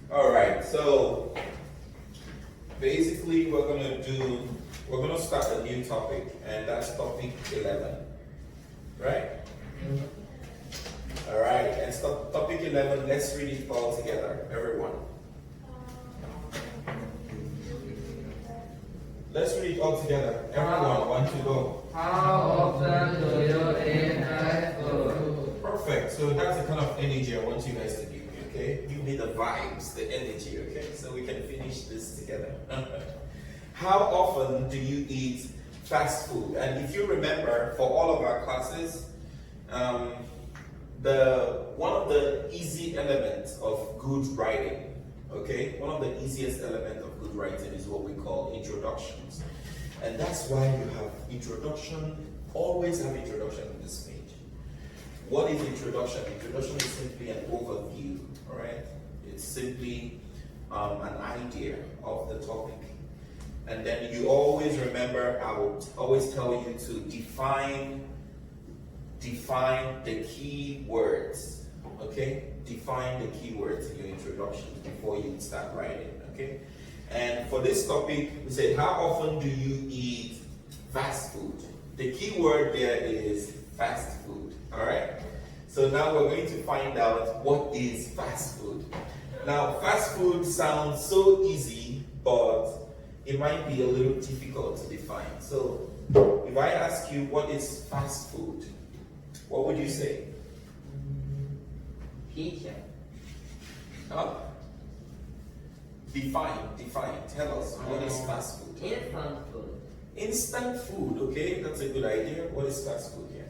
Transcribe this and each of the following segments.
All right, so basically we're gonna start a new topic, and that's topic 11, right? All right, and stop topic 11. Let's read it all together, everyone. Let's read it all together. Everyone, want to go? How often do you eat fast food? Perfect. So that's the kind of energy I want you guys to give me, okay? Give me the vibes, the energy, okay? So we can finish this together. How often do you eat fast food? And if you remember, for all of our classes, one of the easy elements of good writing, okay? One of the easiest elements of good writing is what we call introductions. And that's why you have introduction, always have introduction on this page. What is introduction? Introduction is simply an overview, all right? It's simply an idea of the topic. And then you always remember, I will always tell you to define the key words, okay? Define the key words in your introduction before you start writing, okay? And for this topic, we said, how often do you eat fast food? The key word there is fast food, all right? So now we're going to find out what is fast food. Now, fast food sounds so easy, but it might be a little difficult to define. So if I ask you what is fast food, what would you say? Pizza. Huh? Define. Tell us, what is fast food? Instant food. Instant food, okay? That's a good idea. What is fast food here?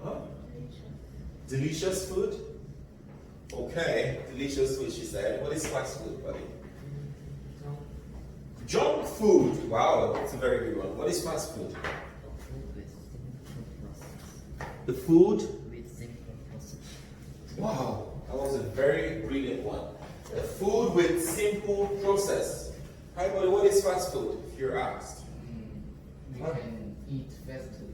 Huh? Delicious food? Okay, delicious food, she said. What is fast food, buddy? Junk food. Wow, that's a very good one. What is fast food? The food? Wow, that was a very brilliant one. The food with simple process. Hi, buddy, what is fast food, if you're asked? We can eat fastly.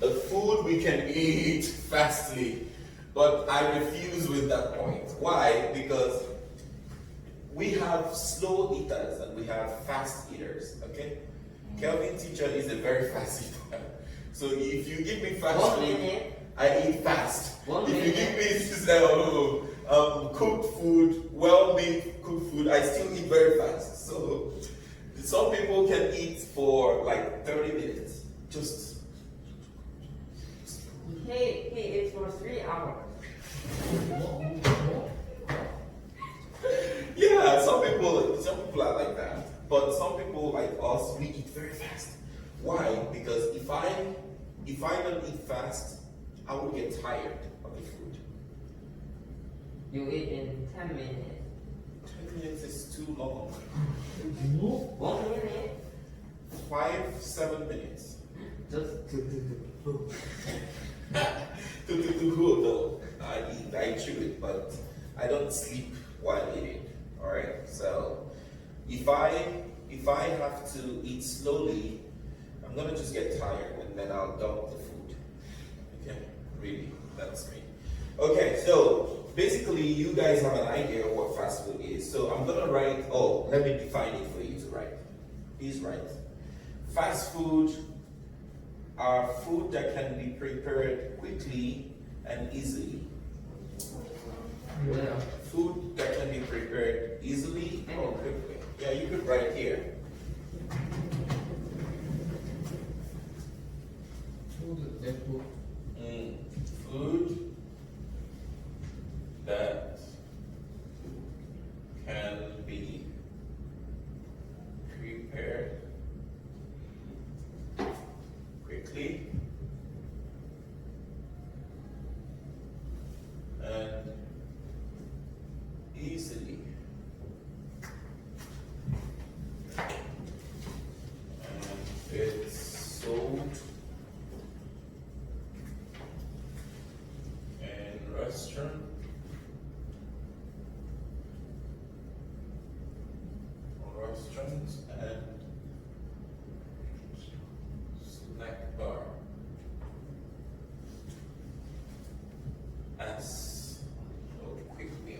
The food we can eat fastly. But I refuse with that point. Why? Because we have slow eaters and we have fast eaters, okay? Kelvin teacher is a very fast eater. So if you give me fast One food, minute. I eat fast. One If you minute. give me cooked food, well-made cooked food, I still eat very fast. So some people can eat for like 30 minutes. Just Hey, it's for 3 hours. yeah, some people are like that. But some people like us, we eat very fast. Why? Because if I don't eat fast, I will get tired of the food. You eat in 10 minutes. 10 minutes is too long. 1 minute. 5-7 minutes. Just To cool though. I chew it, but I don't sleep while eating. Alright? So if I have to eat slowly, I'm gonna just get tired and then I'll dump the food. Okay? Really, that's me. Okay, so basically you guys have an idea of what fast food is. So I'm gonna write, let me define it for you to write. Please write. Fast food are food that can be prepared quickly and easily. yeah. Food that can be prepared easily or quickly. Yeah, you could write here. Food that can be prepared quickly and easily. And it's sold in restaurants and snack bar as a quick meal.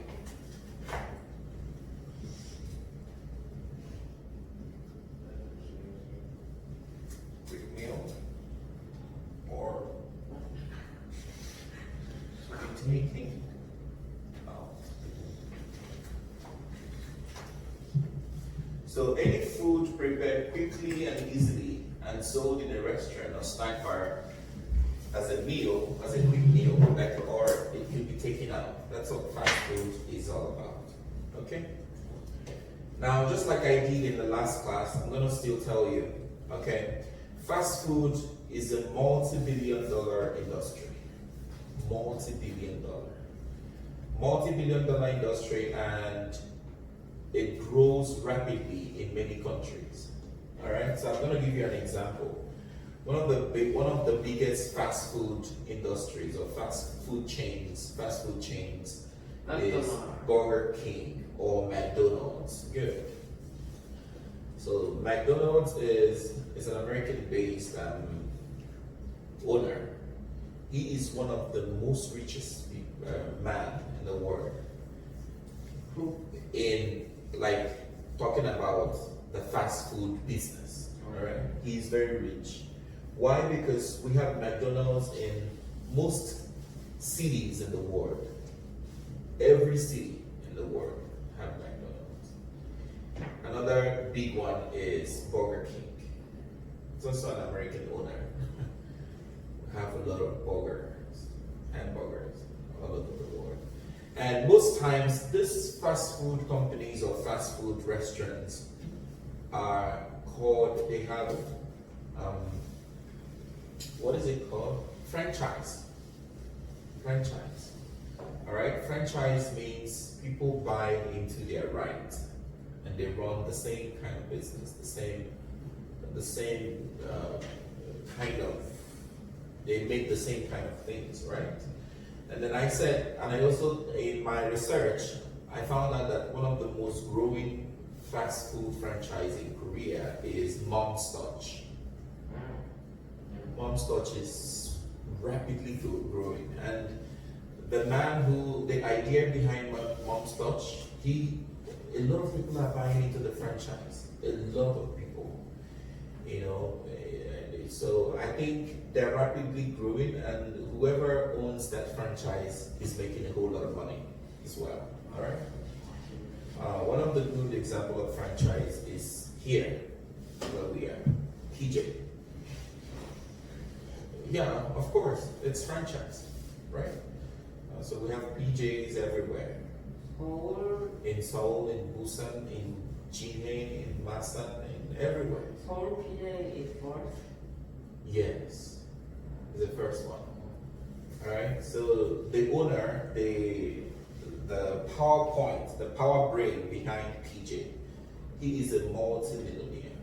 So any food prepared quickly and easily and sold in a restaurant or snack bar as a meal, as a quick meal, like, or it could be taken out. That's what fast food is all about. Okay? Now, just like I did in the last class, I'm gonna still tell you, okay? Fast food is a multi-billion-dollar industry. Multi-billion-dollar. Multi-billion-dollar industry, and it grows rapidly in many countries. All right, so I'm going to give you an example. One of the biggest fast food industries or fast food chains is McDonald's. Burger King or McDonald's. Good. So McDonald's is an American-based owner. He is one of the most richest man in the world. In like talking about the fast food business, all right? He's very rich. Why? Because we have McDonald's in most cities in the world. Every city in the world have McDonald's. Another big one is Burger King. It's also an American owner. We have a lot of burgers, hamburgers all over the world. And most times, these fast food companies or fast food restaurants are called, they have, what is it called? Franchise. Franchise. All right, franchise means people buy into their right and they run the same kind of business, the same kind of, they make the same kind of things, right? And then I said, and I also, in my research, I found out that one of the most growing fast food franchise in Korea is Mom's Touch. Mom's Touch is rapidly growing. And the man the idea behind Mom's Touch, a lot of people are buying into the franchise. A lot of people, you know. So I think they're rapidly growing, and whoever owns that franchise is making a whole lot of money as well. All right. One of the good example of franchise is here, where we are, PJ. Yeah, of course, it's franchise, right? So we have PJs everywhere. In Seoul, in Busan, in Jinhae, in Masan, in everywhere. Seoul PJ is first. Yes, is the first one. All right. So the owner, the PowerPoint, the power brain behind PJ, he is a multi-millionaire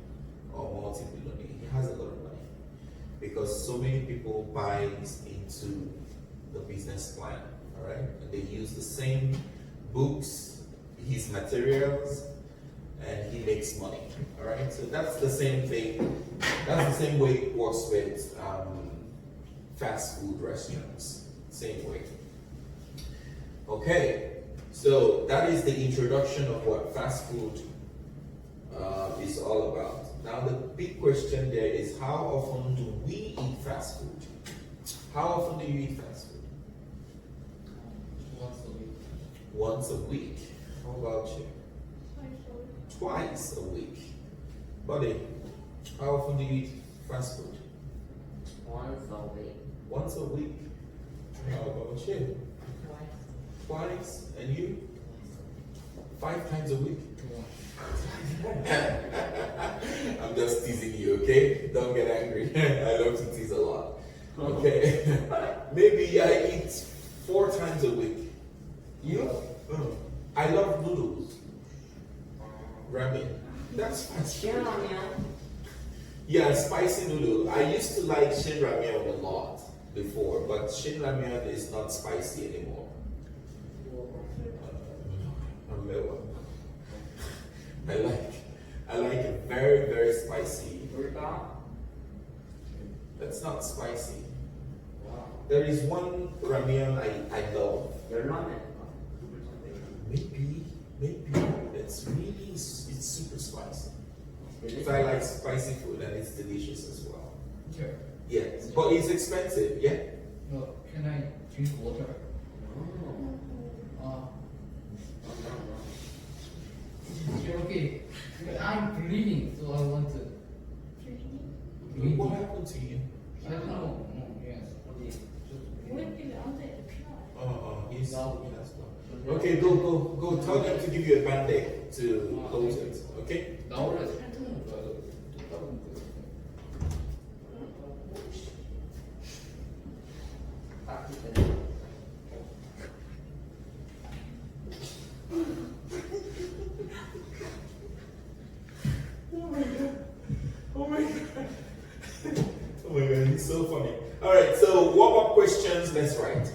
or multi-billionaire. He has a lot of money because so many people buy into the business plan. All right, and they use the same books, his materials, and he makes money. All right, so that's the same thing. That's the same way it works with fast food restaurants. Same way. Okay, so that is the introduction of what fast food is all about. Now the big question there is, how often do we eat fast food? How often do you eat fast food? Once a week. Once a week. How about you? Twice a week. Buddy, how often do you eat fast food? Once a week. Once a week. How about you? Twice. And you? 5 times a week. I'm just teasing you, okay? Don't get angry. I love to tease a lot. Okay. Maybe I eat 4 times a week. You? I love noodles. Ramen. That's fast food. Yeah, spicy noodle. I used to like Shin Ramyeon a lot before, but Shin Ramyeon is not spicy anymore. I like it very, very spicy. That's not spicy. There is one ramyeon I love. Maybe it's super spicy. Because I like spicy food and it's delicious as well. Okay. Yes, but it's expensive, yeah? No, can I drink water? Okay. I'm go tell them to give you a band-aid to close it. Okay? 나 원래 살트는 좋아해서 뚝딱은 딱 그때. Oh my god. Oh my god, he's so funny. Alright, so warm-up questions, let's write.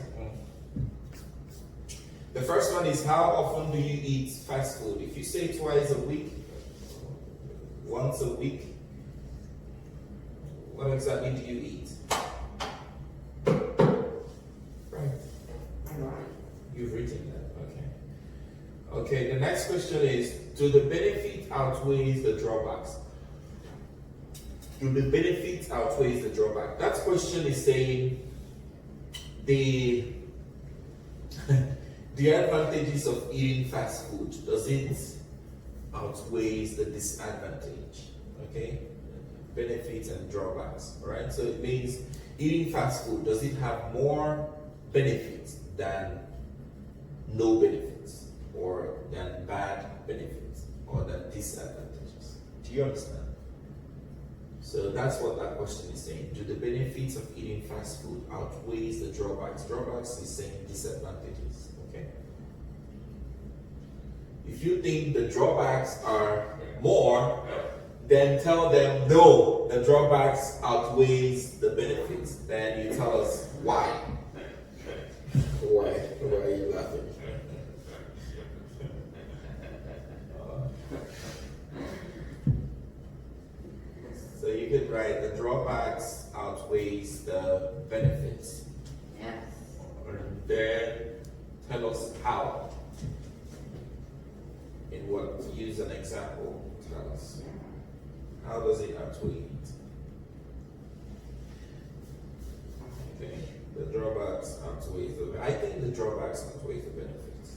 The first one is, how often do you eat fast food? If you say twice a week, once a week, what exactly do you eat? Right. You've written that, okay. Okay, the next question is, do the benefit outweigh the drawbacks? Do the benefit outweigh the drawback? That question is saying the the advantages of eating fast food, does it outweigh the disadvantage? Okay, benefits and drawbacks. Right. So it means eating fast food, does it have more benefits than no benefits, or than bad benefits, or than disadvantages? Do you understand? So that's what that question is saying. Do the benefits of eating fast food outweigh the drawbacks? Drawbacks is saying disadvantages. Okay. If you think the drawbacks are more, then tell them no, the drawbacks outweighs the benefits. Then you tell us why. Why? Why are you laughing? So you could write the drawbacks outweighs the benefits. Yes. And then tell us how. In what? Use an example. Tell us. How does it outweigh it? Okay. The drawbacks outweigh the. I think the drawbacks outweigh the benefits.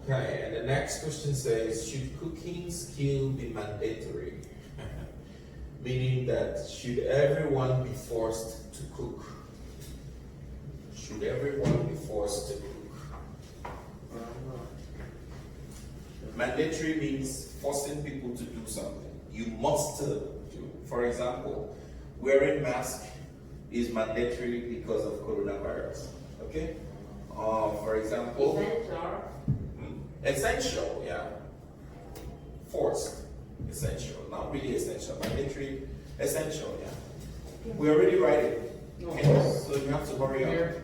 Okay, and the next question says, should cooking skill be mandatory? Meaning that should everyone be forced to cook? Should everyone be forced to cook? Mandatory means forcing people to do something. You must do. For example, wearing mask is mandatory because of coronavirus. Okay? For example, essential, yeah. Forced, essential. Not really essential. Mandatory, essential, yeah. We already write it. Okay, so you have to hurry up.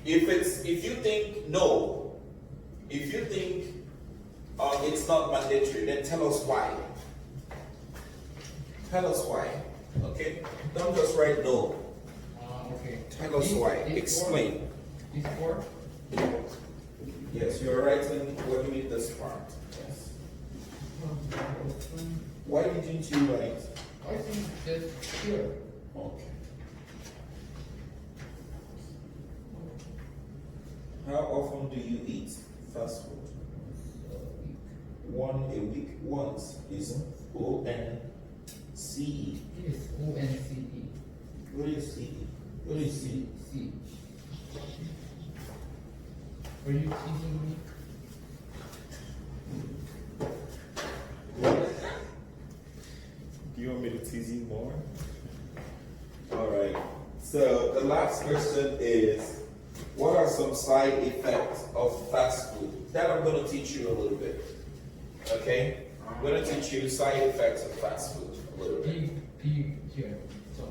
If you think no, if you think it's not mandatory, then tell us why. Tell us why. Okay? Don't just write no. Okay. Tell us why. Explain. This four? Yes, you're writing what you need this part. Yes. Why didn't you write? I think just here. Okay. How often do you eat fast food? One a week. Once is ONCE. This is ONCE. What is CE? What is C? C. Are you teasing me? Do you want me to tease you more? Alright. So the last question is, what are some side effects of fast food? That I'm going to teach you a little bit. Okay? I'm going to teach you side effects of fast food a little bit. Being here. So.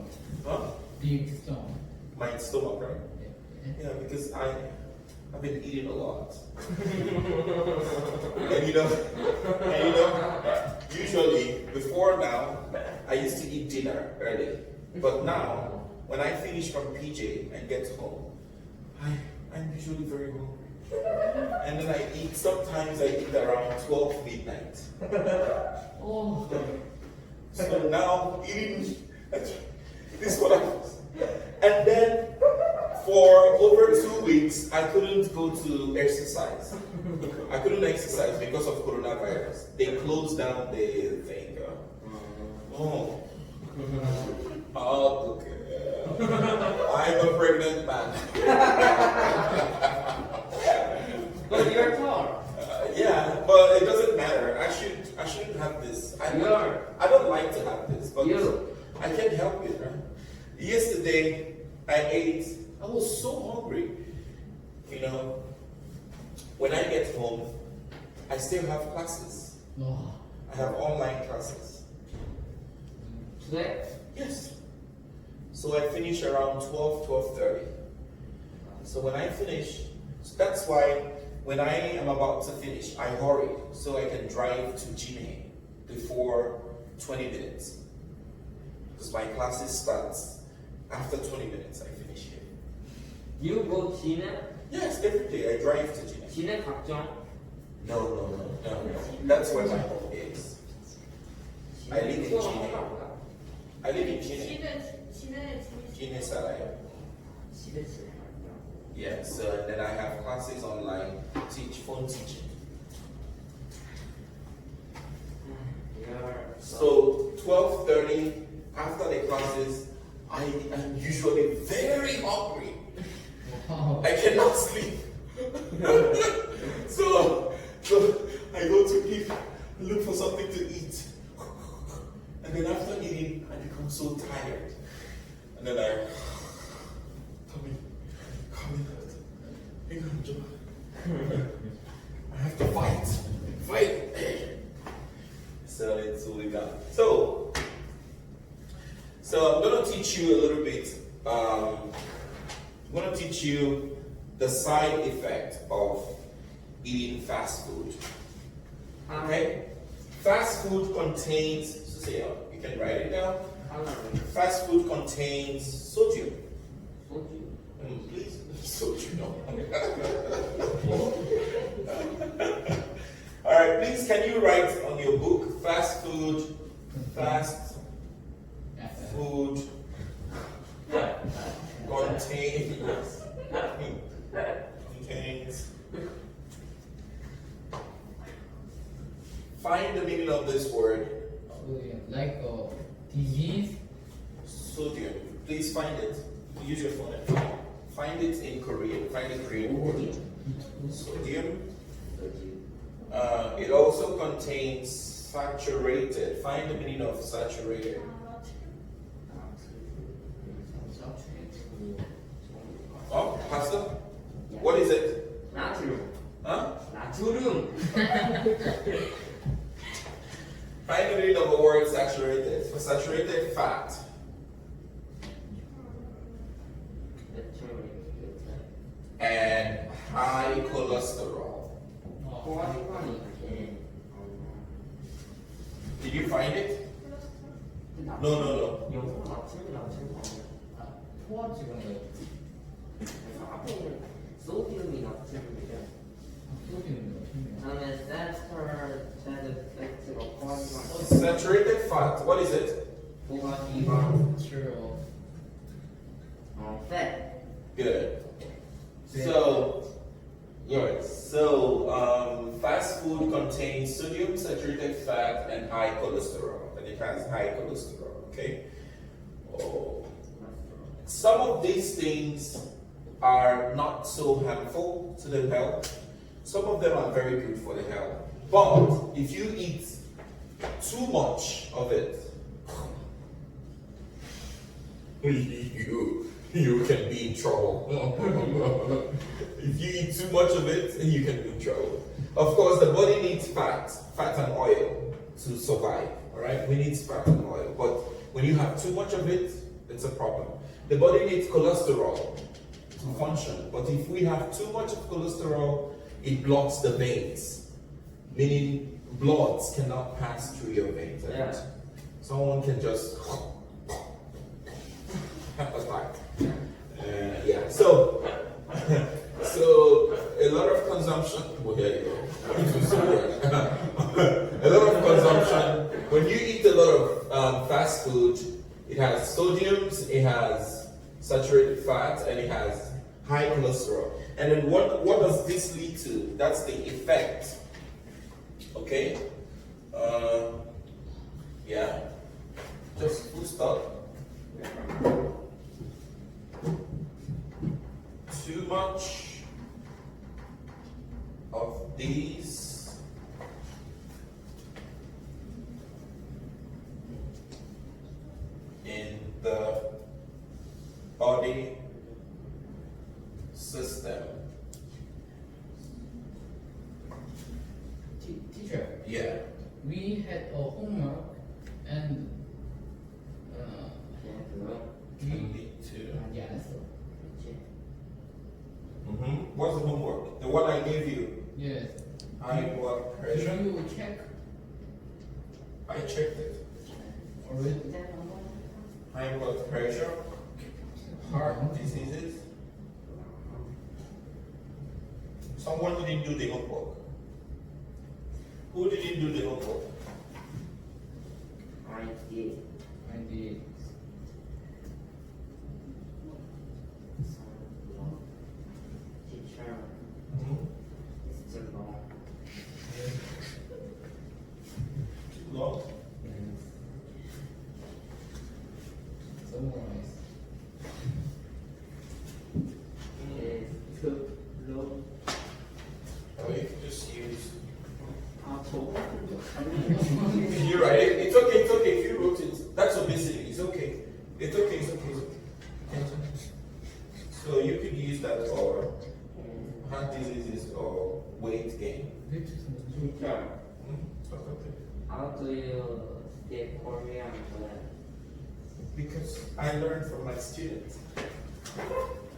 Huh? Being strong. My stomach, right? Yeah. Yeah, because I've been eating a lot. and you know, usually before now, I used to eat dinner early. But now, when I finish from PJ and get home, I'm usually very hungry. And then I eat, sometimes I eat around 12 midnight. Oh. So now eating, this is what I was. And then for over 2 weeks, I couldn't go to exercise. I couldn't exercise because of coronavirus. They closed down the thing. Oh. Oh, okay. I'm a pregnant man. But you're tall. Yeah, but it doesn't matter. I shouldn't have this. I don't like to have this, but I can't help it, right? Yesterday I was so hungry. You know, when I get home, I still have classes. Oh. I have online classes. Today? Yes. So I finish around 12:30. So when I finish, so that's why when I am about to finish, I hurry so I can drive to Gine before 20 minutes. Because my classes starts after 20 minutes, I finish here. You go China? Yes, every day I drive to Gine. China 각종? No. That's where my home is. I live in Gine. I live in Gine. Gine Saraya. Yeah, so and then I have classes online, phone teaching. So 12:30 after the classes, I'm usually very hungry. Wow. I cannot sleep. so I go to eat, look for something to eat. And then after eating, I become so tired. And then tummy hurt. I have to fight. So it's all we got. So I'm gonna teach you a little bit. I'm gonna teach you the side effect of eating fast food. Okay? Fast food contains, you can write it down. Fast food contains sodium. Please, sodium. All right, please, can you write on your book fast food contains find the meaning of this word Like disease. sodium. Please find it. Use your phone and find it in Korean. Find the Korean word. Sodium. It also contains saturated. Find the meaning of saturated. Oh, Pastor? What is it? 나트륨. Huh? 나트륨. Find the meaning of the word saturated. For saturated fat. And high cholesterol. Did you find it? No. 영어 나트륨이라고 생각하면 포화지가 앞에 있는 소디움이 나트륨이죠. 소디는 다음에 saturated 포화지방. Saturated fat. What is it? 포화지방. True. fat. Good. So fast food contains sodium, saturated fat, and high cholesterol. And it has high cholesterol. Okay. Oh. Some of these things are not so harmful to the health. Some of them are very good for the health. But if you eat too much of it, you can be in trouble. If you eat too much of it, you can be in trouble. Of course, the body needs fat and oil to survive. All right, we need fat and oil. But when you have too much of it, it's a problem. The body needs cholesterol to function. But if we have too much of cholesterol, it blocks the veins, meaning blood cannot pass through your veins. Yeah. Someone can just attack. Yeah. So a lot of consumption. Well, here you go. A lot of consumption. When you eat a lot of fast food, it has sodiums, it has saturated fat, and it has high cholesterol. And then what does this lead to? That's the effect. Okay? Yeah. Just full stop. Too much of these in the body system. Teacher, Yeah. we had a homework and You we need to. yes, What's the homework? The one I gave you. yes. High blood Did pressure. you check I checked it. already? High blood pressure, heart diseases. Someone didn't do the homework. Who didn't do the homework? I did. I did. Teacher, Mm-hmm. it's too long. Too long? Summarize. It's too long. Or you can just use. Apple. Did you write it? It's okay, it's okay. If you wrote it, that's obesity. It's okay. It's okay, it's okay, it's okay. So you could use that for heart diseases or weight gain. Teacher, That's okay. how do you speak Korean well? Because I learned from my students.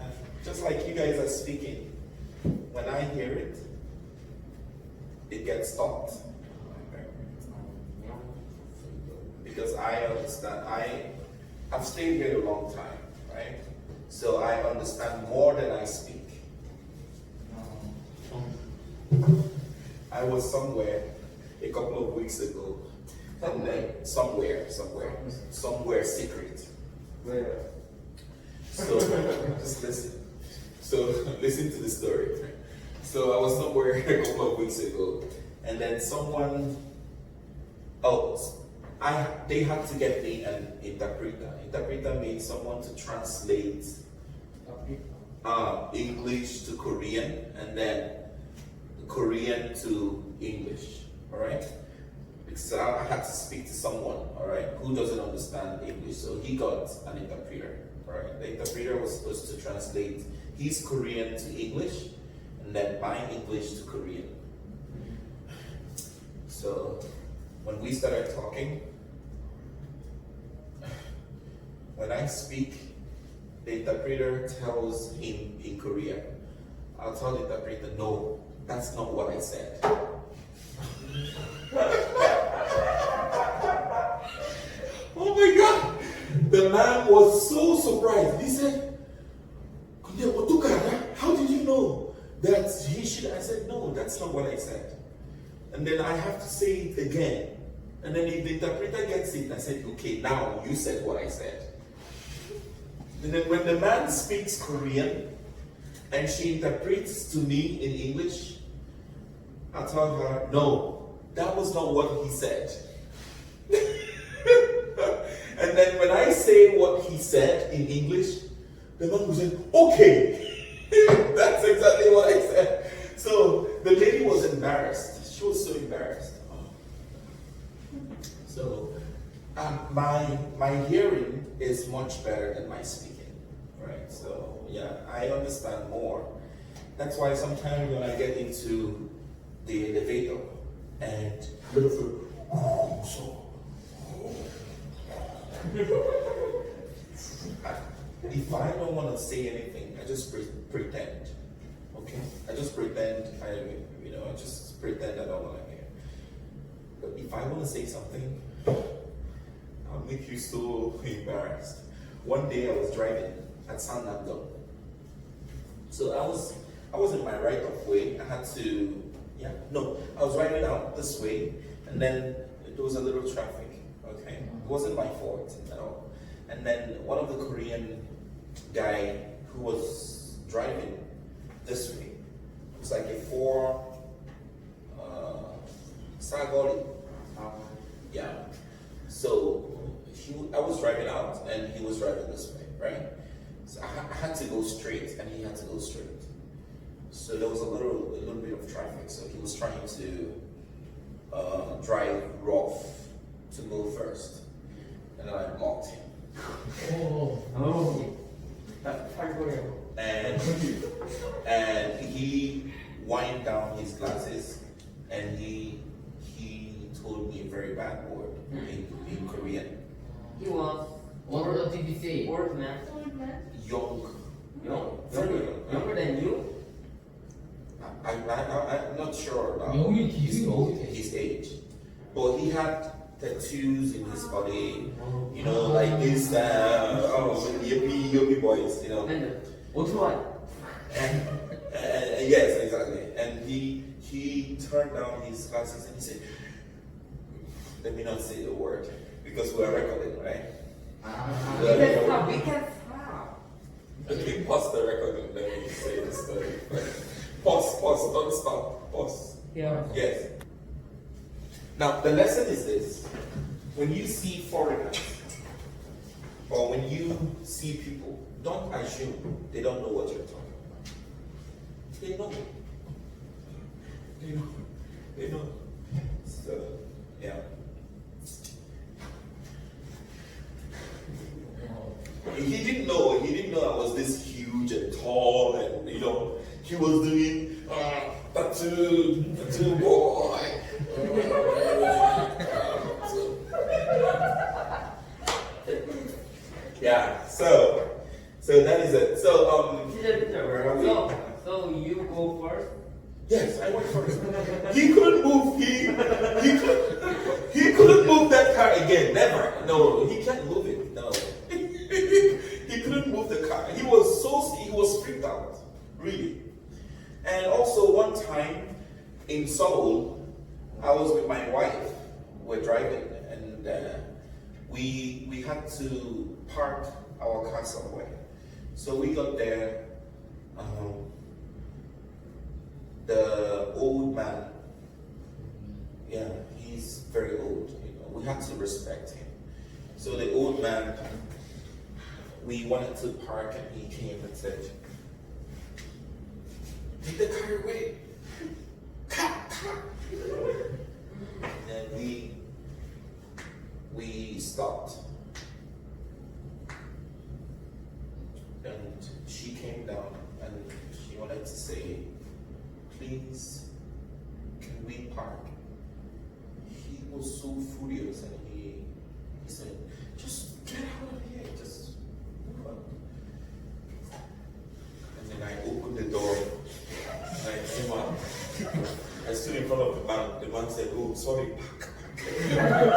And just like you guys are speaking, when I hear it, it gets stopped. Because I understand, I've stayed here a long time, right? So I understand more than I speak. I was somewhere a couple of weeks ago, and then somewhere secret. Where? So just listen. So listen to the story. So I was somewhere a couple of weeks ago, and then someone, they had to get me an interpreter. Interpreter means someone to translate English to Korean, and then Korean to English. All right. So I had to speak to someone, all right, who doesn't understand English. So he got an interpreter, all right. The interpreter was supposed to translate his Korean to English, and then my English to Korean. So when we started talking, when I speak, the interpreter tells him in Korean. I'll tell the interpreter, no, that's not what I said. Oh my God! The man was so surprised. He said, how did you know that he should? I said, no, that's not what I said. And then I have to say it again. And then if the interpreter gets it, I said, okay, now you said what I said. And then when the man speaks Korean and she interprets to me in English, I tell her, no, that was not what he said. And then when I say what he said in English, the man was like, okay, that's exactly what I said. So the lady was embarrassed. She was so embarrassed. So my hearing is much better than my speaking, right? So yeah, I understand more. That's why sometimes when I get into the elevator and if I don't want to say anything, I just pretend. Okay, I just pretend. I just pretend I don't want to hear. But if I want to say something, I'll make you so embarrassed. One day I was driving at San Nando. So I was in my right of way. I had to, I was riding out this way, and then there was a little traffic. Okay, it wasn't my fault at all. And then one of the Korean guy who was driving this way. It was like a four Sagoli. Yeah. So I was driving out and he was driving this way, right? So I had to go straight and he had to go straight. So there was a little bit of traffic. So he was trying to drive rough to go first, and then I blocked him. Oh. And he wind down his glasses and he told me a very bad word in Korean. He was What did he say? old man. Young. Younger than you? I'm not sure about 영이 기준이 his age, but he had tattoos in his body, you know, like this, yuppie boys, you know. And 오토바이. And yes, exactly. And he turned down his glasses and he said, "Let me not say the word because we are recording, right?" We can stop. We can stop. Okay, pause the recording. Let me say the story. Pause, don't stop. Pause. Yeah. Yes. Now the lesson is this: when you see foreigners or when you see people, don't assume they don't know what you're talking about. They know. They know. So, yeah. He didn't know I was this huge and tall, and he was doing tattoo boy. Yeah, so that is it. So where are we? So you go first. Yes, I went first. He couldn't move. He couldn't move that car again. Never. No, he can't move it. No. He couldn't move the car. He was freaked out, really. And also one time in Seoul, I was with my wife. We're driving, and we had to park our car somewhere. So we got there. The old man, yeah, he's very old. We had to respect him. So the old man, we wanted to park, and he came and said, "Take the car away." And we stopped. And she came down and she wanted to say, "Please, can we park?" He was so furious and he said, "Just get out of here, just move on." And then I opened the door and I came out. I stood in front of the man. The man said, "Oh, sorry, park."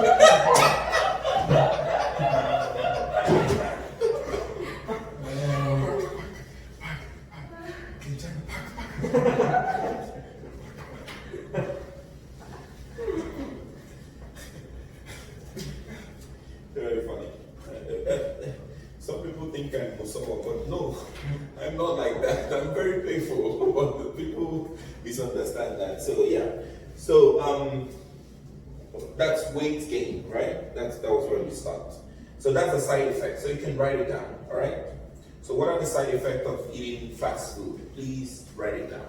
Very funny. Some people think I'm Musawa, but no, I'm not like that. I'm very playful, but the people misunderstand that. So yeah, so that's weight gain, right? That was where we start. So that's the side effect. So you can write it down, all right? So what are the side effects of eating fast food? Please write it down.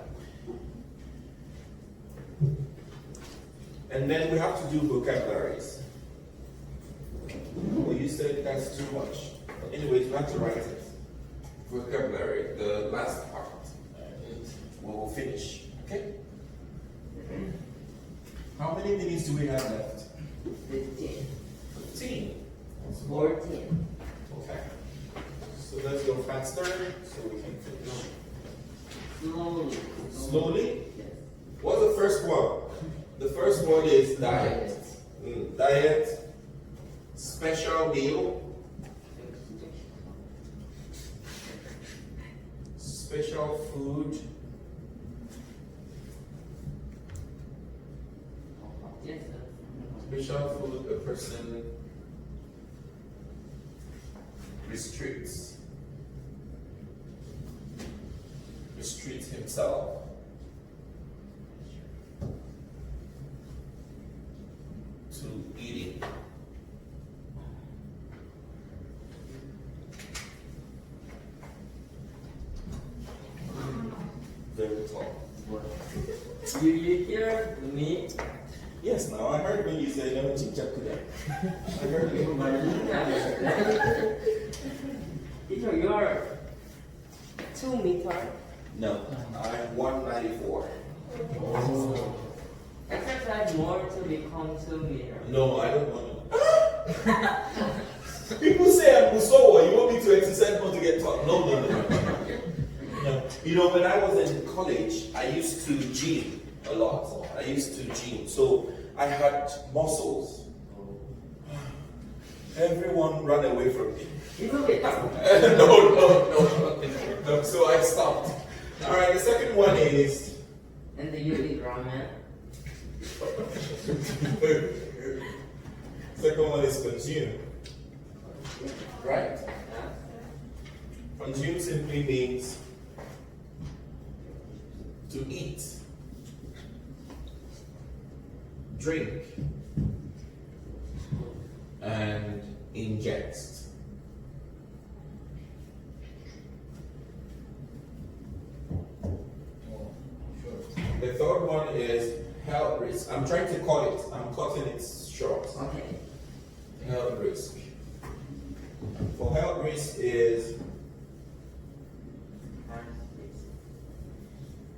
And then we have to do vocabularies. Well, you said that's too much. Anyways, we have to write it. Vocabulary, the last part. And we'll finish. Okay? How many minutes do we have left? 15. 15. 14. Okay. So let's go faster so we can finish. Slowly. Slowly? Yes. What's the first one? The first one is diet. Diet. Special meal. Special food. Yes, sir. Special food a person restricts. treat himself to eating. Very tall. You hear me? Yes, now I heard when you said no chichakuda. I heard you. Teacher, you are 2 meter. No, I'm 194. Exercise more to become 2 meter. No, I don't want to. People say I'm Musowa, you want me to exercise more to get tall? No. No. You know, when I was in college, I used to gym a lot. So I had muscles. Everyone ran away from me. It's okay. No, so I stopped. Alright, the second one is And then you eat ramen. second one is consume. Right? Yeah. Consume simply means to eat, drink, and ingest. The third one is health risk. I'm trying to call it, I'm cutting it short. Okay. Health risk. For health risk is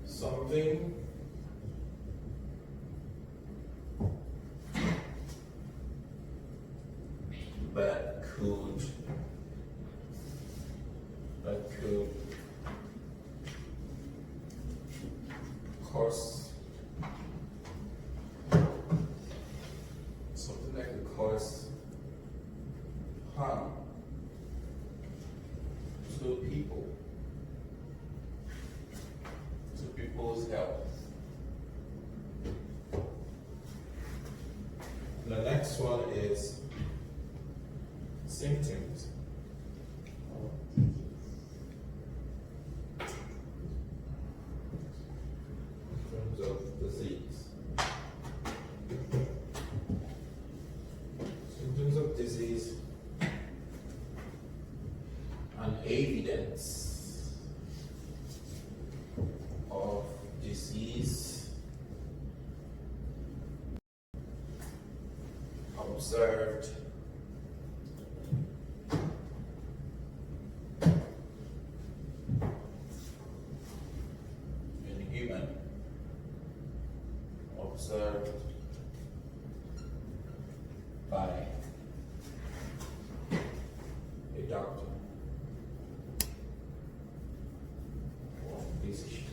something that could cause something that could cause harm to people's health. The next one is symptoms. Symptoms of disease. Symptoms of disease and evidence of disease observed in human, observed by a doctor or physician.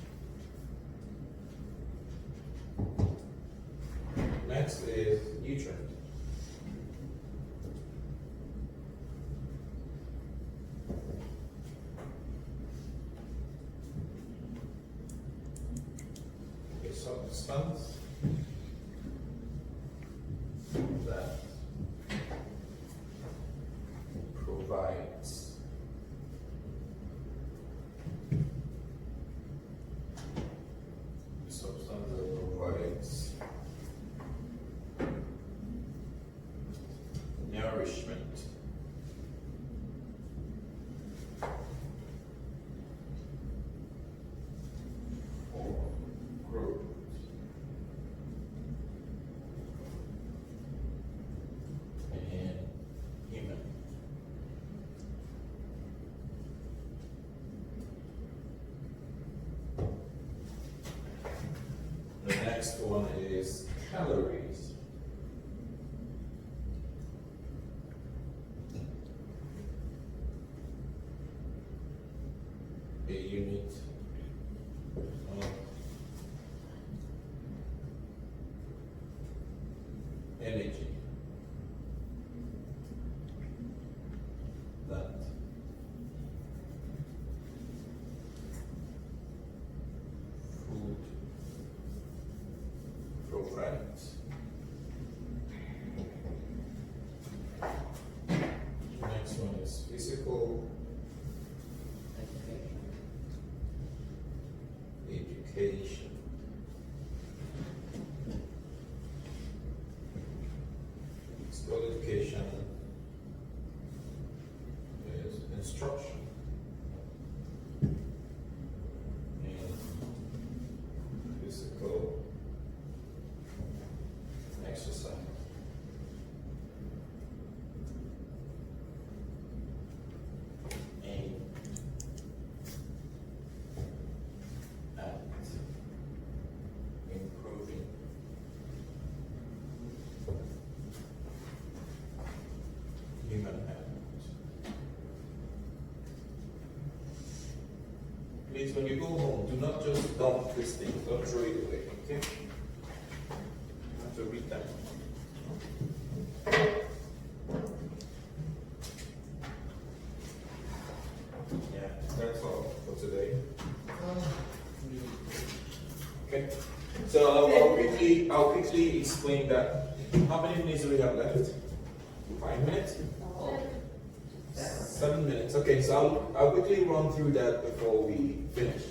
Next is nutrient. A substance that provides nourishment for growth. And human. The next one is calories. A unit of energy that food provides. Next one is physical please, when you go home, do not just dump this thing. Don't throw it away, okay? You have to read that. Yeah, that's all for today. Okay. So I'll quickly explain that. How many minutes do we have left? 5 minutes? 7 minutes. Okay, so I'll quickly run through that before we finish.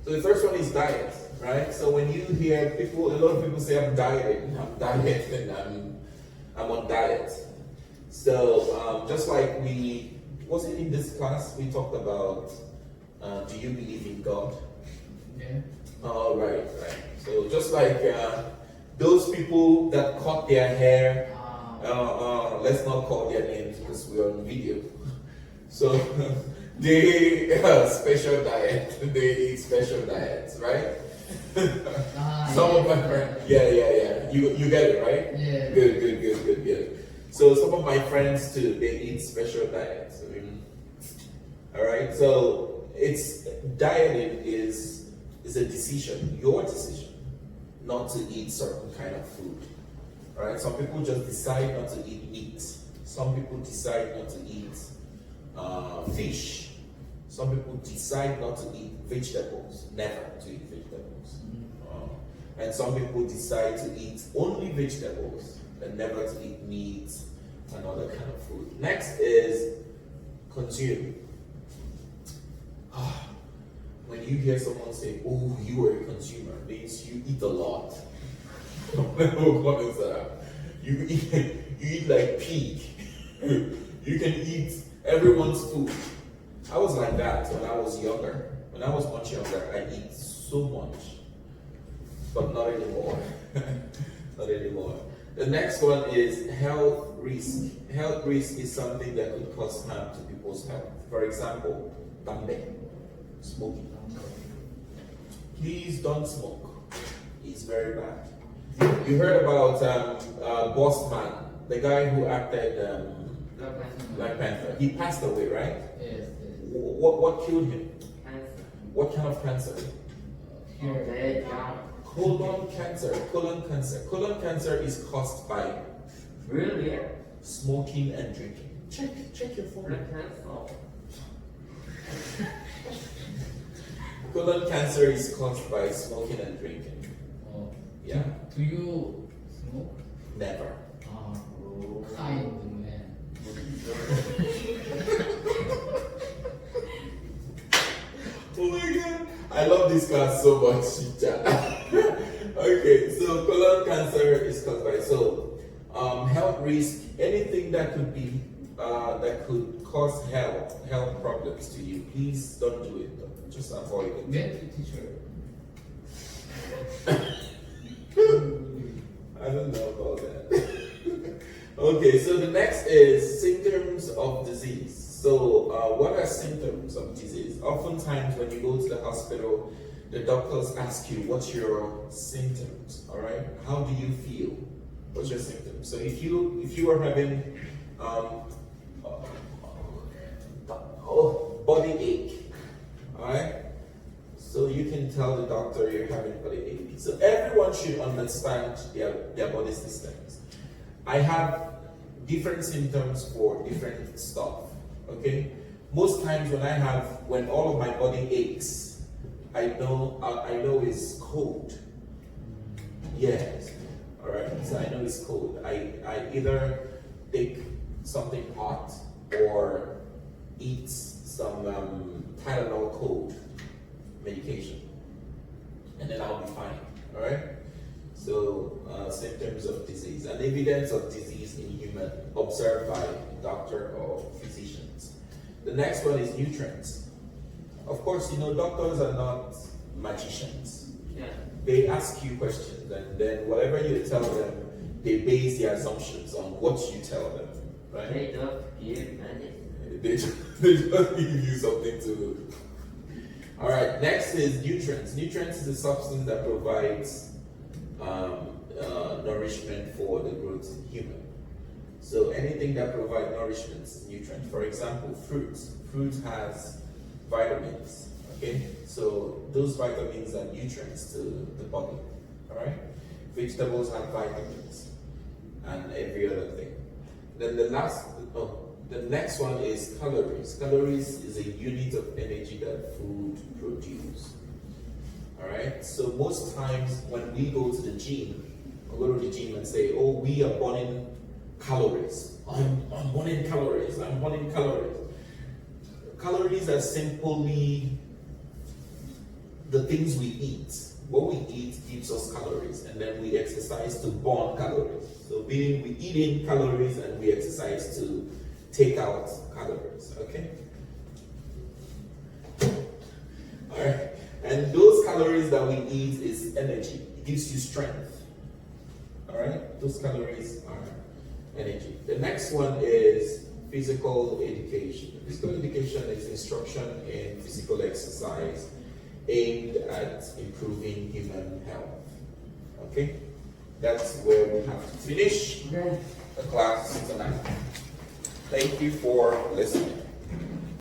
So the first one is diet, right? So when you hear people, a lot of people say I'm dieting, I'm on diet. So just like was it in this class we talked about, do you believe in God? Yeah. Oh, right. So just like those people that cut their hair, let's not call their names because we're on video. So they special diet. They eat special diets, right? Some of my friends, yeah. You get it, right? Yeah. Good. So some of my friends too, they eat special diets. All right. So dieting is a decision, your decision, not to eat certain kind of food. All right. Some people just decide not to eat meat. Some people decide not to eat fish. Some people decide not to eat vegetables, never to eat vegetables. And some people decide to eat only vegetables and never to eat meat and other kind of food. Next is consume. When you hear someone say, "Oh, you are a consumer," means you eat a lot. You eat like pig. You can eat everyone's food. I was like that when I was younger. When I was much younger, I eat so much. But not anymore. Not anymore. The next one is health risk. Health risk is something that could cause harm to people's health. For example, smoking. Please don't smoke. It's very bad. You heard about Boss Man, the guy who acted Black Panther. He passed away, right? Yes. What killed him? Cancer. What kind of cancer? Here. Colon cancer. Colon cancer is caused by Really? smoking and drinking. Check your phone. Blood cancer. Colon cancer is caused by smoking and drinking. Oh. Yeah. Do you smoke? Never. Kind man. Oh my god. I love this class so much. Okay, so colon cancer is caused by health risk, anything that could be that could cause health problems to you. Please don't do it. Just avoid it. Get teacher. I don't know about that. Okay, so the next is symptoms of disease. So, what are symptoms of disease? Oftentimes, when you go to the hospital, the doctors ask you, "What's your symptoms?" All right, how do you feel? What's your symptoms? So, if you are having body ache, all right, so you can tell the doctor you're having body ache. So everyone should understand their body systems. I have different symptoms for different stuff. Okay, most times when all of my body aches, I know it's cold. Yes, all right. So I know it's cold. I either take something hot or eat some Tylenol cold medication, and then I'll be fine. All right. So symptoms of disease and evidence of disease in human observed by doctor or physicians. The next one is nutrients. Of course, doctors are not magicians. Yeah. They ask you questions, and then whatever you tell them, they base their assumptions on what you tell them, right? They don't give money. They just give you something to. All right. Next is nutrients. Nutrients is a substance that provides nourishment for the growth of human. So anything that provides nourishment is nutrient. For example, fruit. Fruit has vitamins. Okay, so those vitamins are nutrients to the body. All right, vegetables have vitamins and every other thing. Then the next one is calories. Calories is a unit of energy that food produces. All right, so most times when we go to the gym, or go to the gym and say, "Oh, we are burning calories. I'm burning calories. I'm burning calories." Calories are simply the things we eat. What we eat gives us calories, and then we exercise to burn calories. So we eat in calories and we exercise to take out calories. Okay? Alright. And those calories that we eat is energy. It gives you strength. Alright? Those calories are energy. The next one is physical education. Physical education is instruction in physical exercise aimed at improving human health. Okay? That's where we have to finish the class tonight. Thank you for listening.